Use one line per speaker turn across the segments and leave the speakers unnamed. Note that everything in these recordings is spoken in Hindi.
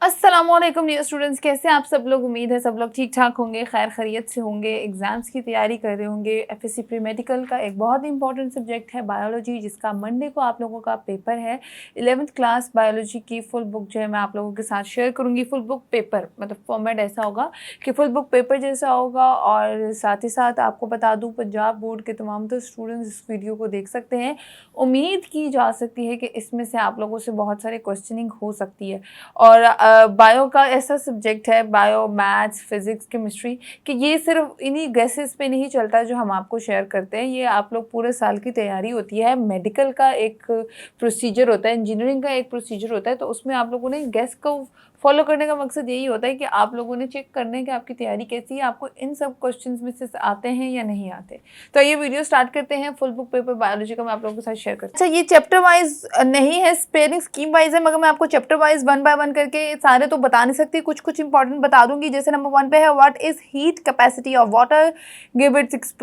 अस्सलामुअलैकुम डियर स्टूडेंट्स, कैसे हैं आप सब लोग। उम्मीद है सब लोग ठीक ठाक होंगे, खैर खैरियत से होंगे, एग्जाम्स की तैयारी कर रहे होंगे। एफएससी प्री मेडिकल का एक बहुत ही इंपॉर्टेंट सब्जेक्ट है बायोलॉजी, जिसका मंडे को आप लोगों का पेपर है। 11th क्लास बायोलॉजी की फुल बुक जो है मैं आप लोगों के साथ शेयर करूँगी। फुल बुक पेपर मतलब फॉर्मेट ऐसा होगा कि फुल बुक पेपर जैसा होगा। और साथ ही साथ आपको बता दूँ, पंजाब बोर्ड के तमाम तो स्टूडेंट्स इस वीडियो को देख सकते हैं। उम्मीद की जा सकती है कि इसमें से आप लोगों से बहुत सारे क्वेश्चनिंग हो सकती है। और बायो का ऐसा सब्जेक्ट है, बायो, मैथ्स, फिजिक्स, केमिस्ट्री, कि ये सिर्फ इन्हीं गैसेस पे नहीं चलता जो हम आपको शेयर करते हैं। ये आप लोग पूरे साल की तैयारी होती है। मेडिकल का एक प्रोसीजर होता है, इंजीनियरिंग का एक प्रोसीजर होता है, तो उसमें आप लोगों ने गैस को फॉलो करने का मकसद यही होता है कि आप लोगों ने चेक करने कि आपकी तैयारी कैसी है, आपको इन सब क्वेश्चंस में से आते हैं या नहीं आते। तो ये वीडियो स्टार्ट करते हैं। फुल बुक पेपर बायोलॉजी का मैं आप लोगों के साथ शेयर करती हूँ। अच्छा, ये चैप्टर वाइज नहीं है, स्पेलिंग स्कीम वाइज है, मगर मैं आपको चैप्टर वाइज 1 बाय 1 करके सारे तो बता नहीं सकती, कुछ कुछ इंपॉर्टेंट बता दूंगी। जैसे नंबर 1 पे है what is heat capacity of water, give its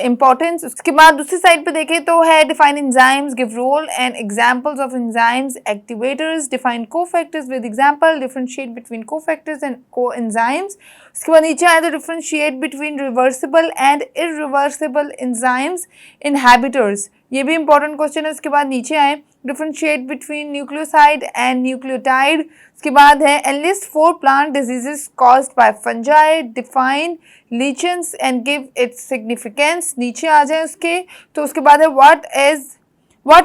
importance. उसके बाद दूसरी साइड पे देखें तो है define enzymes, give role and examples of enzymes, activators, define cofactors with example, differentiate between cofactors and coenzymes. उसके बाद नीचे आए तो differentiate between reversible and irreversible enzymes inhibitors, ये भी इंपॉर्टेंट क्वेश्चन है। उसके बाद नीचे आए differentiate between nucleoside and nucleotide. उसके बाद है enlist 4 plant diseases caused by fungi, define lichens and give its significance. नीचे आ जाए उसके तो उसके बाद है what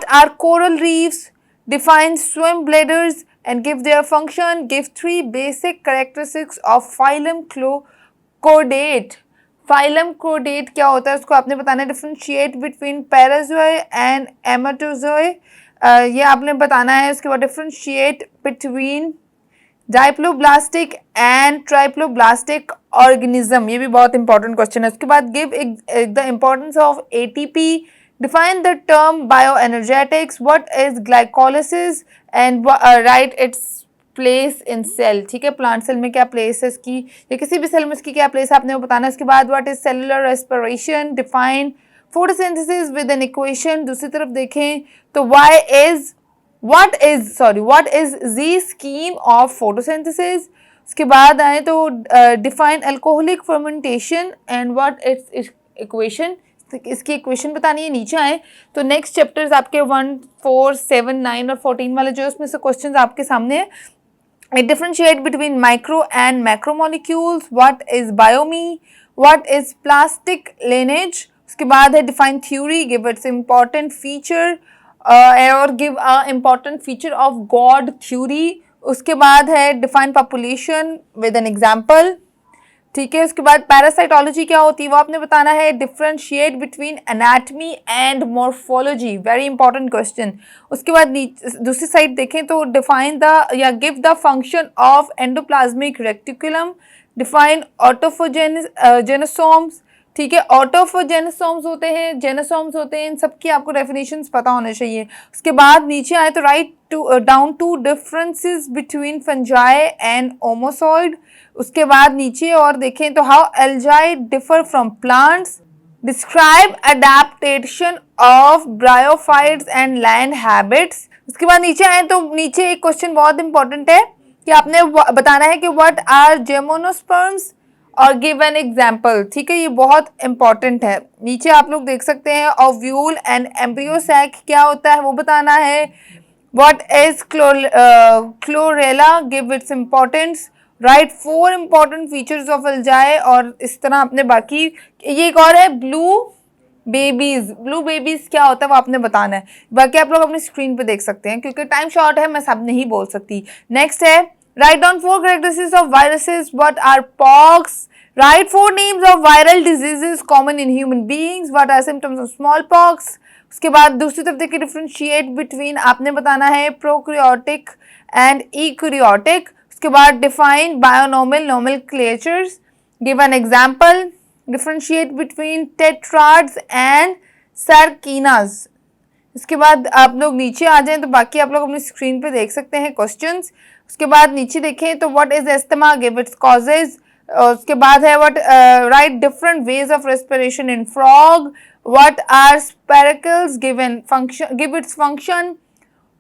are coral reefs, define swim bladders and give their function, give 3 basic characteristics of phylum chordate। phylum chordate क्या होता है उसको आपने बताना है। differentiate between parazoa and ematozoa, ये आपने बताना है। उसके बाद differentiate between diploblastic and triploblastic organism, ये भी बहुत इंपॉर्टेंट क्वेश्चन है। उसके बाद give the importance of ATP, define the term bioenergetics, what is glycolysis and write its place in cell. ठीक है, प्लांट सेल में क्या प्लेस है इसकी, या किसी भी सेल में इसकी क्या प्लेस है आपने वो बताना है। उसके बाद what is cellular respiration, define photosynthesis with an equation. दूसरी तरफ देखें तो what is the scheme of photosynthesis। उसके बाद आए तो define alcoholic fermentation and what its equation, इसकी इक्वेशन बतानी है। नीचे आए तो नेक्स्ट चैप्टर्स आपके 1, 4, 7, 9 और 14 वाले जो उसमें से क्वेश्चंस आपके सामने है। Differentiate between micro and macro molecules, what is biome, what is plastic lineage. उसके बाद है define theory, give its important feature और give a important feature of god theory. उसके बाद है define population with an example. ठीक है, उसके बाद पैरासाइटोलॉजी क्या होती है वो आपने बताना है। Differentiate between anatomy and morphology, very important question. उसके बाद दूसरी साइड देखें तो डिफाइन द या give the function of endoplasmic reticulum, define autophagosomes. ठीक है, ऑटोफोजेनेसोम्स होते हैं, जेनेसोम्स होते हैं, इन सब की आपको डेफिनेशंस पता होने चाहिए। उसके बाद नीचे आए तो write down two differences between fungi and ओमोसॉइड। उसके बाद नीचे और देखें तो how algae differ from plants, describe adaptation of bryophytes and land habits. उसके बाद नीचे आए तो नीचे एक क्वेश्चन बहुत इंपॉर्टेंट है कि आपने बताना है कि व्हाट आर जिम्नोस्पर्म्स और गिव एन एग्जाम्पल। ठीक है, ये बहुत इंपॉर्टेंट है। नीचे आप लोग देख सकते हैं ओव्यूल एंड एम्ब्रियो सैक क्या होता है वो बताना है। What is chlorella, give its importance, write 4 important features of algae. और इस तरह आपने बाकी ये एक और है ब्लू बेबीज क्या होता है वो आपने बताना है। बाकी आप लोग अपनी स्क्रीन पे देख सकते हैं, क्योंकि टाइम शॉर्ट है मैं सब नहीं बोल सकती। नेक्स्ट है write down 4 characteristics of viruses, what are pox, write 4 names of viral diseases common in human beings, what are symptoms of smallpox। उसके बाद दूसरी तरफ देखिए डिफरेंशिएट बिटवीन आपने बताना है प्रोकैरियोटिक एंड यूकैरियोटिक। उसके बाद define binomial nomenclatures, give an example, differentiate between tetrads and सर्किनास। इसके बाद आप लोग नीचे आ जाएं तो बाकी आप लोग अपनी स्क्रीन पे देख सकते हैं क्वेश्चंस। उसके बाद नीचे देखें तो what is asthma, give its causes. उसके बाद है what write different ways of respiration in frog, what are spiracles, give its function,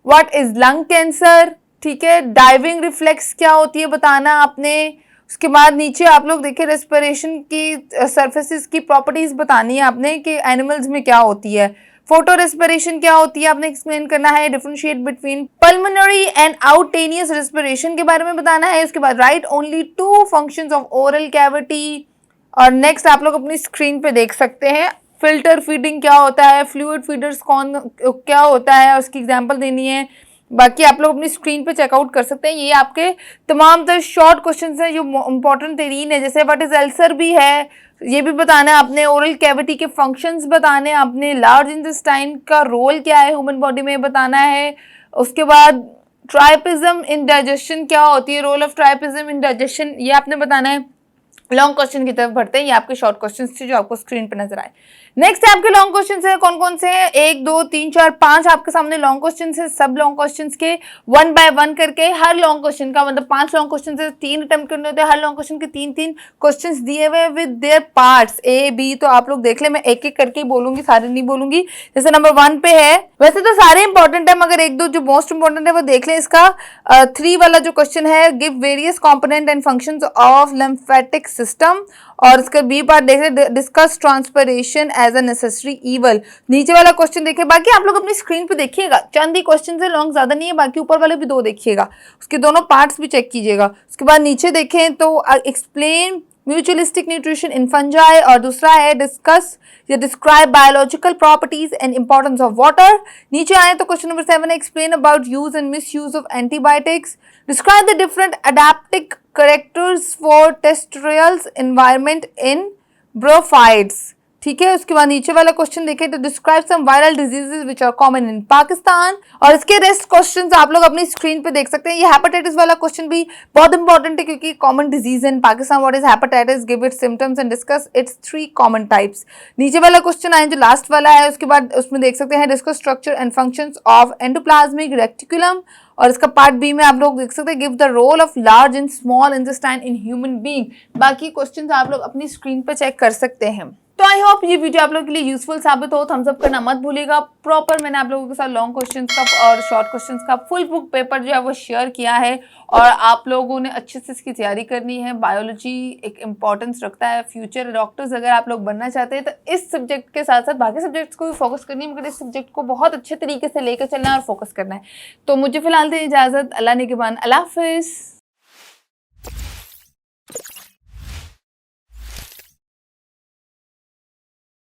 what is lung cancer, ठीक है। डाइविंग रिफ्लेक्स क्या होती है बताना आपने। उसके बाद नीचे आप लोग देखिए रेस्पिरेशन की सरफेसेस की प्रॉपर्टीज बतानी है आपने कि एनिमल्स में क्या होती है। फोटो रेस्पिरेशन क्या होती है आपने एक्सप्लेन करना है। Differentiate between pulmonary and cutaneous respiration के बारे में बताना है। उसके बाद write only 2 functions of oral cavity. और नेक्स्ट आप लोग अपनी स्क्रीन पे देख सकते हैं फिल्टर फीडिंग क्या होता है, फ्लूइड फीडर्स कौन क्या होता है, उसकी एग्जांपल देनी है। बाकी आप लोग अपनी स्क्रीन पे चेकआउट कर सकते हैं। ये आपके तमाम तरह शॉर्ट क्वेश्चंस हैं जो इंपॉर्टेंट 3 है। जैसे व्हाट इज अल्सर भी है, ये भी बताना है आपने। ओरल कैविटी के फंक्शंस बताने हैं आपने। लार्ज इंटेस्टाइन का रोल क्या है ह्यूमन बॉडी में बताना है। उसके बाद ट्राइपिज्म इन डाइजेशन क्या होती है, रोल ऑफ ट्राइपिज्म इन डाइजेशन ये आपने बताना है। लॉन्ग क्वेश्चन की तरफ बढ़ते हैं। ये आपके शॉर्ट क्वेश्चन थे जो आपको स्क्रीन पर नजर आए। नेक्स्ट है आपके लॉन्ग क्वेश्चन है। कौन कौन से हैं, 1 2 3 4 5 आपके सामने लॉन्ग क्वेश्चन है। सब लॉन्ग क्वेश्चन के 1 बाय 1 करके हर लॉन्ग क्वेश्चन का मतलब 5 लॉन्ग क्वेश्चन से 3 अटेम्प्ट करने होते हैं। हर लॉन्ग क्वेश्चन के 3 क्वेश्चन दिए हुए with their parts A B। तो आप लोग देख ले, मैं एक एक करके ही बोलूंगी, सारे नहीं बोलूंगी। जैसे नंबर 1 पे है, वैसे तो सारे इंपॉर्टेंट है मगर 1 2 जो मोस्ट इंपॉर्टेंट है वो देख लें। इसका 3 वाला जो क्वेश्चन है, give various component and functions of lymphatic system. और इसका बी पार्ट देख रहे, discuss transpiration as a necessary evil. नीचे वाला क्वेश्चन देखिए। बाकी आप लोग अपनी स्क्रीन पे देखिएगा, चंद ही क्वेश्चन है, लॉन्ग ज्यादा नहीं है। बाकी ऊपर वाले भी 2 देखिएगा, उसके दोनों पार्ट्स भी चेक कीजिएगा। उसके बाद नीचे देखें तो explain mutualistic nutrition in fungi. और दूसरा है डिस्कस या describe biological properties and importance of water. नीचे आए तो question number 7 explain about use and misuse of antibiotics. Describe the different adaptive characters for terrestrial environment in brophytes। ठीक है। उसके बाद नीचे वाला क्वेश्चन देखें तो describe some viral diseases which are common in Pakistan. और इसके रेस्ट क्वेश्चंस आप लोग अपनी स्क्रीन पे देख सकते हैं। ये हेपेटाइटिस वाला क्वेश्चन भी बहुत इंपॉर्टेंट है क्योंकि common disease in Pakistan. What is hepatitis, give its symptoms and discuss it's 3 common types. नीचे वाला क्वेश्चन आए जो लास्ट वाला है, उसके बाद उसमें देख सकते हैं discuss structure and functions of endoplasmic reticulum. और इसका पार्ट बी में आप लोग देख सकते हैं give the role of large and small intestine in human being. बाकी क्वेश्चंस आप लोग अपनी स्क्रीन पर चेक कर सकते हैं। तो आई होप ये वीडियो आप लोगों के लिए यूजफुल साबित हो। थम्स अप करना मत भूलिएगा। प्रॉपर मैंने आप लोगों के साथ लॉन्ग क्वेश्चंस का और शॉर्ट क्वेश्चंस का फुल बुक पेपर जो है वो शेयर किया है और आप लोगों ने अच्छे से इसकी तैयारी करनी है। बायोलॉजी एक इंपॉर्टेंस रखता है। फ्यूचर डॉक्टर्स अगर आप लोग बनना चाहते हैं तो इस सब्जेक्ट के साथ साथ बाकी सब्जेक्ट्स को भी फोकस करनी है, मगर इस सब्जेक्ट को बहुत अच्छे तरीके से लेकर चलना है और फोकस करना है। तो मुझे फिलहाल दें इजाजत। अल्लाह निगहबान। अल्लाह हाफिज़।